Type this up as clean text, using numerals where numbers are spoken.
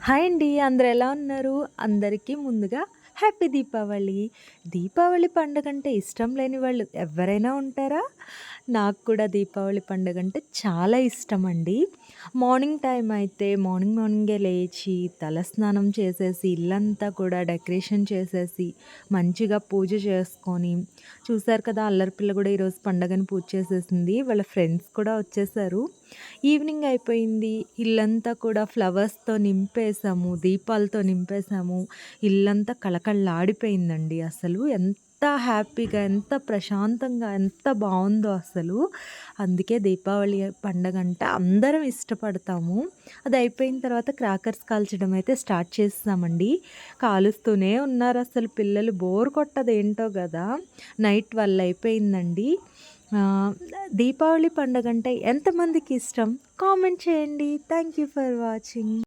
Hi అండి. అందరూ ఎలా ఉన్నారు? అందరికీ ముందుగా హ్యాపీ దీపావళి. దీపావళి పండుగంటే ఇష్టం లేని వాళ్ళు ఎవ్వరైనా ఉంటారా? నాకు కూడా దీపావళి పండుగంటే చాలా ఇష్టమండి. మార్నింగ్ టైం అయితే మార్నింగే లేచి తలస్నానం చేసేసి, ఇల్లంతా కూడా డెకరేషన్ చేసేసి, మంచిగా పూజ చేసుకొని, చూసారు కదా! అల్లరి పిల్ల కూడా ఈరోజు పండగని పూజ చేసేసింది. వాళ్ళ ఫ్రెండ్స్ కూడా వచ్చేసారు. ఈవినింగ్ అయిపోయింది. ఇల్లంతా కూడా ఫ్లవర్స్‌తో నింపేసాము. దీపాలతో నింపేసాము. ఇల్లంతా కళకళలాడిపోయిందండి అసలు. ఎంత హ్యాపీగా, ఎంత ప్రశాంతంగా, ఎంత బావుందో అసలు. అందుకే దీపావళి పండగంటే అందరం ఇష్టపడతాము. అది అయిపోయిన తర్వాత క్రాకర్స్ కాల్చడం అయితే స్టార్ట్ చేసేసామండి. కాలుస్తూనే ఉన్నారసలు పిల్లలు. బోర్ కొట్టదేంటో గదా! నైట్ 12 అయిపోయిందండి. ఆహ్, దీపావళి పండగంటే ఎంతమందికి ఇష్టం? కామెంట్ చేయండి. Thank you for watching.